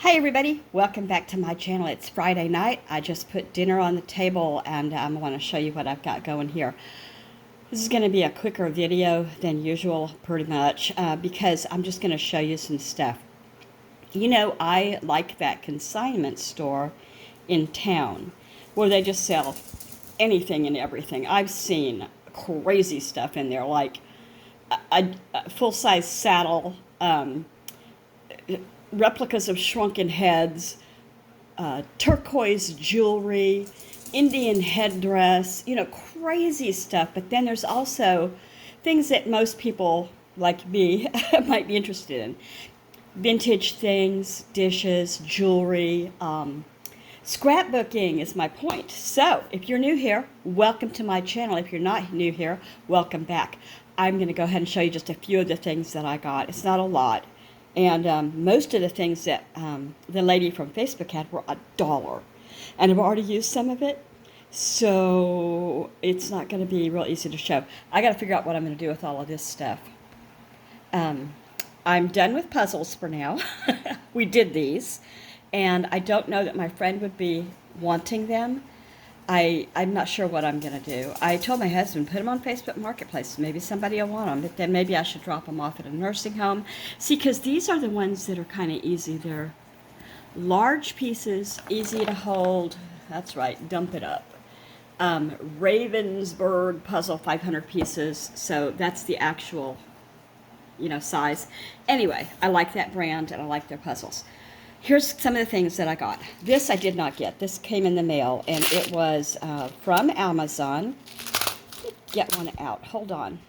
Hi everybody, welcome back to my channel. It's Friday night. I just put dinner on the table and I want to show you what I've got going here. This is going to be a quicker video than usual pretty much because I'm just going to show you some stuff. You know, I like that consignment store in town where they just sell anything and everything. I've seen crazy stuff in there like a full-size saddle, replicas of shrunken heads, turquoise jewelry, Indian headdress, you know, crazy stuff. But then there's also things that most people like me might be interested in. Vintage things, dishes, jewelry, scrapbooking is my point. So if you're new here, welcome to my channel. If you're not new here, welcome back. I'm going to go ahead and show you just a few of the things that I got. It's not a lot. And most of the things that the lady from Facebook had were $1. And I've already used some of it, so it's not going to be real easy to show. I got to figure out what I'm going to do with all of this stuff. I'm done with puzzles for now. We did these, and I don't know that my friend would be wanting them. I'm not sure what I'm going to do. I told my husband, put them on Facebook Marketplace. Maybe somebody will want them, but then maybe I should drop them off at a nursing home. See, because these are the ones that are kind of easy. They're large pieces, easy to hold. That's right, dump it up. Ravensburg puzzle, 500 pieces. So that's the actual, you know, size. Anyway, I like that brand and I like their puzzles. Here's some of the things that I got. This I did not get. This came in the mail, and it was from Amazon. Get one out. Hold on.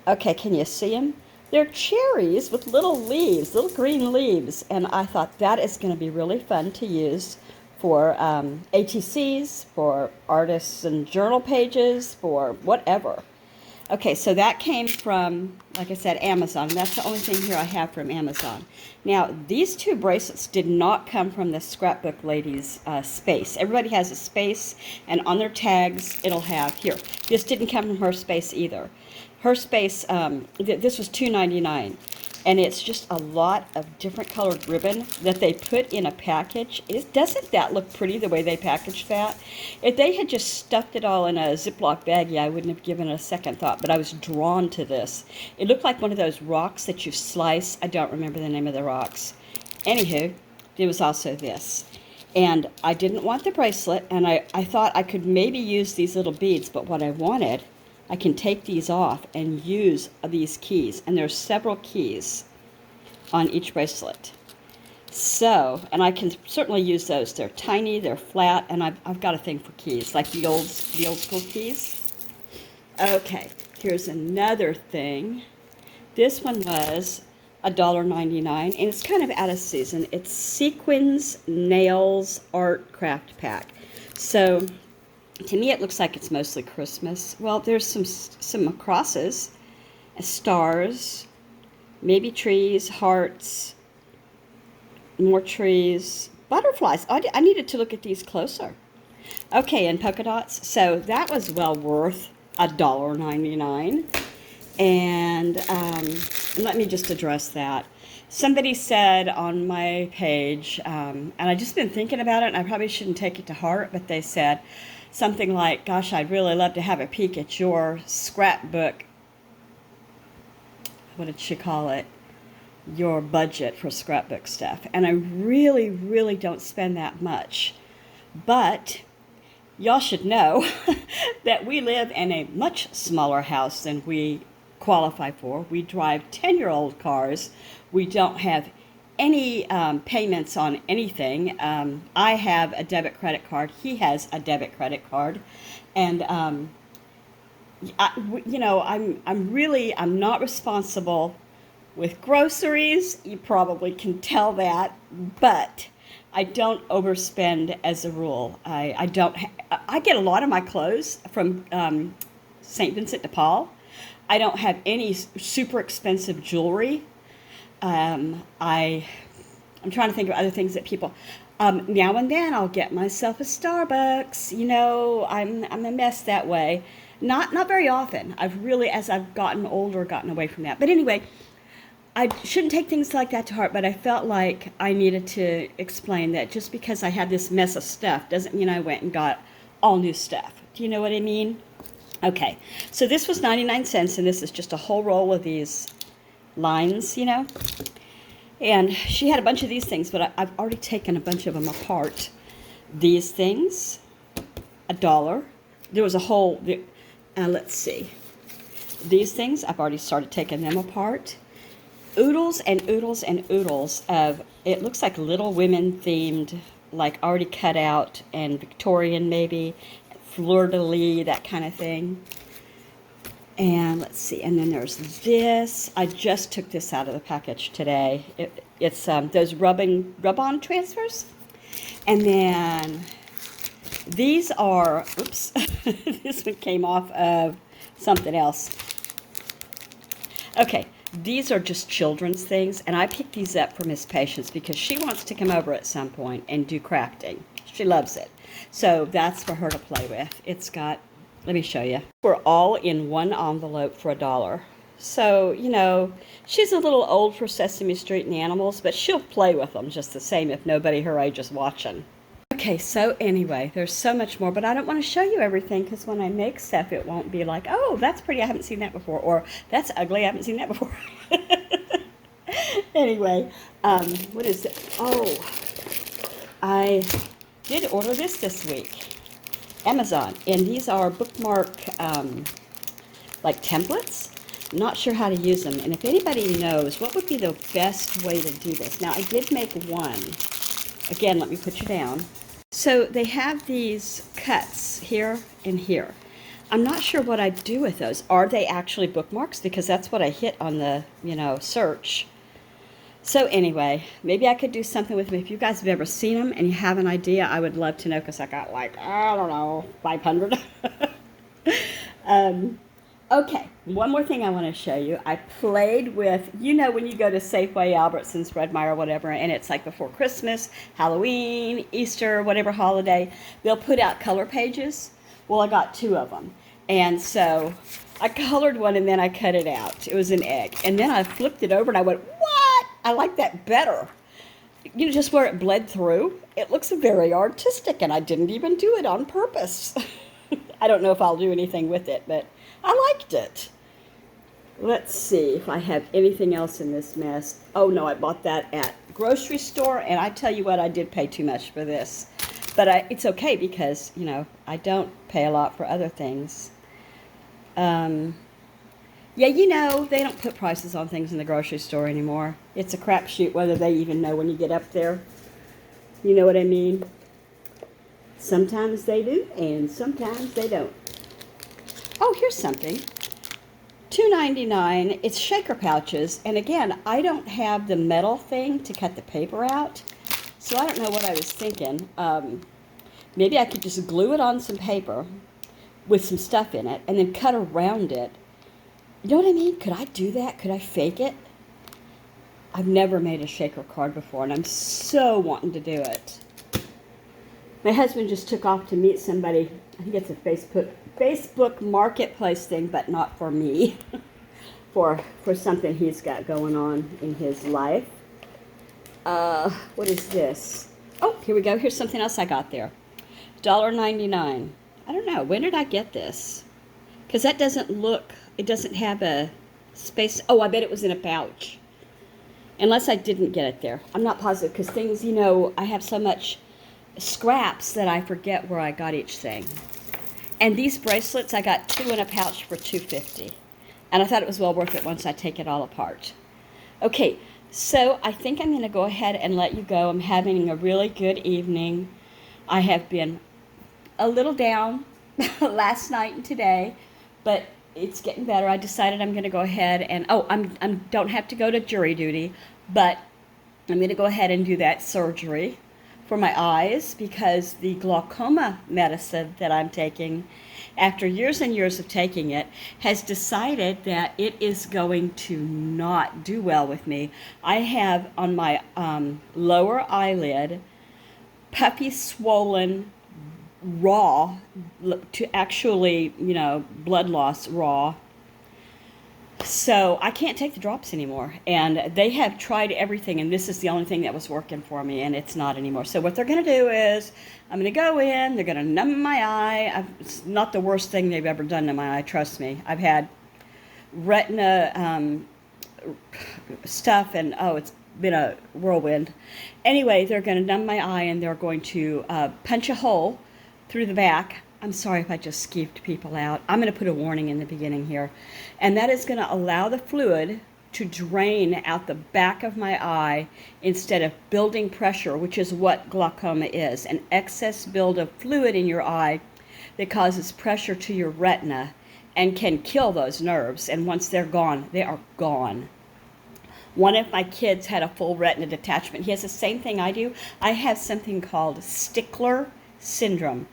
Okay, can you see them? They're cherries with little leaves, little green leaves, and I thought that is going to be really fun to use for ATCs, for artists and journal pages, for whatever. Okay, so that came from, like I said, Amazon. That's the only thing here I have from Amazon. Now, these two bracelets did not come from the scrapbook lady's space. Everybody has a space, and on their tags, it'll have, here, this didn't come from her space either. Her space, this was $2.99, and it's just a lot of different colored ribbon that they put in a package. Doesn't that look pretty, the way they packaged that? If they had just stuffed it all in a Ziploc baggie, I wouldn't have given it a second thought, but I was drawn to this. It looked like one of those rocks that you slice. I don't remember the name of the rocks. Anywho, there was also this. And I didn't want the bracelet, and I thought I could maybe use these little beads, but what I wanted, I can take these off and use these keys. And there's several keys on each bracelet. So, and I can certainly use those. They're tiny, they're flat, and I've got a thing for keys, like the old school keys. Okay, here's another thing. This one was $1.99, and it's kind of out of season. It's Sequins Nails Art Craft Pack. So, to me, it looks like it's mostly Christmas. Well, there's some crosses, stars, maybe trees, hearts, more trees, butterflies. I needed to look at these closer. Okay, and polka dots. So that was well worth $1.99. And let me just address that. Somebody said on my page, and I've just been thinking about it, and I probably shouldn't take it to heart, but they said something like, gosh, I'd really love to have a peek at your scrapbook. What did she call it? Your budget for scrapbook stuff. And I really, really don't spend that much. But y'all should know that we live in a much smaller house than we qualify for. We drive 10-year-old cars. We don't have any payments on anything. I have a debit credit card. He has a debit credit card. And, you know, I'm not responsible with groceries. You probably can tell that, but I don't overspend as a rule. I get a lot of my clothes from St. Vincent de Paul. I don't have any super expensive jewelry. I'm trying to think of other things that people, now and then I'll get myself a Starbucks. You know, I'm a mess that way. Not very often. I've really, as I've gotten older, gotten away from that. But anyway, I shouldn't take things like that to heart, but I felt like I needed to explain that just because I had this mess of stuff doesn't mean I went and got all new stuff. Do you know what I mean? Okay, so this was 99 cents, and this is just a whole roll of these lines, you know. And she had a bunch of these things, but I've already taken a bunch of them apart. These things, $1. There was a whole, let's see. These things, I've already started taking them apart. Oodles and oodles and oodles of, it looks like Little Women themed, like already cut out and Victorian maybe, fleur-de-lis, that kind of thing. And let's see, and then there's this. I just took this out of the package today. It's those rub-on transfers. And then these are, oops, this one came off of something else. Okay, these are just children's things, and I picked these up for Miss Patience because she wants to come over at some point and do crafting. She loves it. So that's for her to play with. It's got, let me show you. We're all in one envelope for $1. So, you know, she's a little old for Sesame Street and animals, but she'll play with them just the same if nobody her age is watching. Okay, so anyway, there's so much more, but I don't want to show you everything because when I make stuff, it won't be like, oh, that's pretty, I haven't seen that before, or that's ugly, I haven't seen that before. Anyway, what is it? Oh, I did order this week. Amazon, and these are bookmark like templates. I'm not sure how to use them, and if anybody knows what would be the best way to do this. Now I did make one. Again, let me put you down. So they have these cuts here and here. I'm not sure what I'd do with those. Are they actually bookmarks? Because that's what I hit on the, you know, search. So anyway, maybe I could do something with them. If you guys have ever seen them and you have an idea, I would love to know because I got like, I don't know, 500. Okay, one more thing I want to show you. I played with, you know, when you go to Safeway, Albertsons, Red Mile, whatever, and it's like before Christmas, Halloween, Easter, whatever holiday, they'll put out color pages. Well, I got 2 of them. And so I colored one and then I cut it out. It was an egg. And then I flipped it over and I went, what? I like that better. You know, just where it bled through. It looks very artistic, and I didn't even do it on purpose. I don't know if I'll do anything with it, but I liked it. Let's see if I have anything else in this mess. Oh, no, I bought that at grocery store, and I tell you what, I did pay too much for this. But it's okay because, you know, I don't pay a lot for other things. Yeah, you know, they don't put prices on things in the grocery store anymore. It's a crapshoot whether they even know when you get up there. You know what I mean? Sometimes they do, and sometimes they don't. Oh, here's something. $2.99. It's shaker pouches, and again, I don't have the metal thing to cut the paper out, so I don't know what I was thinking. Maybe I could just glue it on some paper with some stuff in it, and then cut around it. You know what I mean? Could I do that? Could I fake it? I've never made a shaker card before, and I'm so wanting to do it. My husband just took off to meet somebody. I think it's a Facebook marketplace thing, but not for me. for something he's got going on in his life. What is this? Oh, here we go. Here's something else I got there. $1.99. I don't know. When did I get this? Because that doesn't look... It doesn't have a space. Oh, I bet it was in a pouch. Unless I didn't get it there. I'm not positive because things, you know, I have so much scraps that I forget where I got each thing. And these bracelets, I got 2 in a pouch for $2.50. And I thought it was well worth it once I take it all apart. Okay, so I think I'm going to go ahead and let you go. I'm having a really good evening. I have been a little down last night and today, but it's getting better. I decided I'm going to go ahead and, I don't have to go to jury duty, but I'm going to go ahead and do that surgery for my eyes because the glaucoma medicine that I'm taking, after years and years of taking it, has decided that it is going to not do well with me. I have on my lower eyelid puffy, swollen, raw, to actually, you know, blood loss raw So I can't take the drops anymore. And they have tried everything, and this is the only thing that was working for me, and it's not anymore. So what they're going to do is I'm going to go in, they're going to numb my eye. It's not the worst thing they've ever done to my eye, trust me. I've had retina stuff, and oh, it's been a whirlwind. Anyway, they're going to numb my eye, and they're going to punch a hole through the back. I'm sorry if I just skeeved people out. I'm going to put a warning in the beginning here. And that is going to allow the fluid to drain out the back of my eye instead of building pressure, which is what glaucoma is, an excess build of fluid in your eye that causes pressure to your retina and can kill those nerves. And once they're gone, they are gone. One of my kids had a full retina detachment. He has the same thing I do. I have something called Stickler syndrome.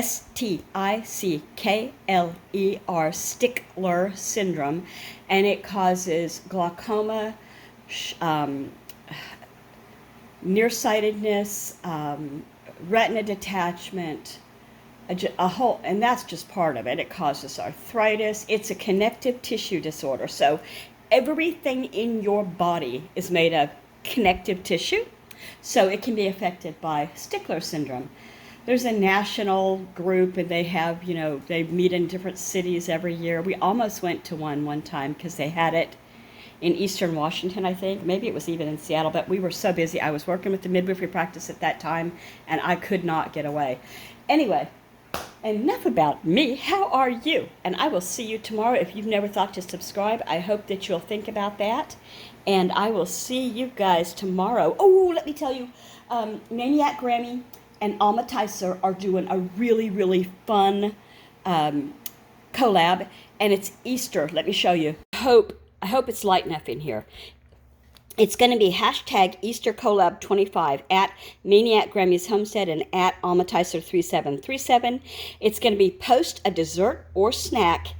Stickler, Stickler syndrome, and it causes glaucoma, nearsightedness, retina detachment, a whole, and that's just part of it. It causes arthritis. It's a connective tissue disorder. So everything in your body is made of connective tissue, so it can be affected by Stickler syndrome. There's a national group, and they have, they meet in different cities every year. We almost went to one time because they had it in Eastern Washington, I think. Maybe it was even in Seattle, but we were so busy. I was working with the midwifery practice at that time, and I could not get away. Anyway, enough about me. How are you? And I will see you tomorrow. If you've never thought to subscribe, I hope that you'll think about that. And I will see you guys tomorrow. Oh, let me tell you, Maniac Grammy and Alma Tyser are doing a really, really fun collab, and it's Easter. Let me show you. I hope it's light enough in here. It's going to be hashtag Easter Collab 25 at Maniac Grammy's Homestead and at Alma Tyser 3737. It's going to be post a dessert or snack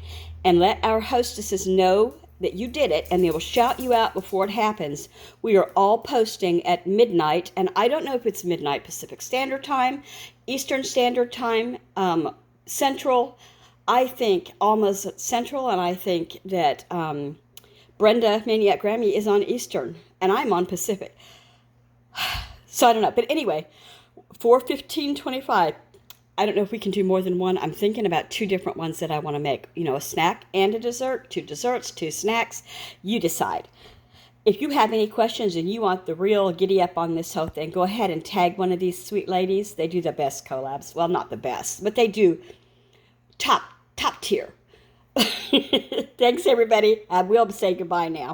and let our hostesses know that you did it, and they will shout you out before it happens. We are all posting at midnight, and I don't know if it's midnight Pacific Standard Time, Eastern Standard Time, Central. I think almost Central, and I think that Brenda Maniac Grammy is on Eastern, and I'm on Pacific. So I don't know, but anyway, 4/15/25. I don't know if we can do more than one. I'm thinking about 2 different ones that I want to make. A snack and a dessert, 2 desserts, 2 snacks. You decide. If you have any questions and you want the real giddy up on this whole thing, go ahead and tag one of these sweet ladies. They do the best collabs. Well, not the best, but they do top tier. Thanks, everybody. I will say goodbye now.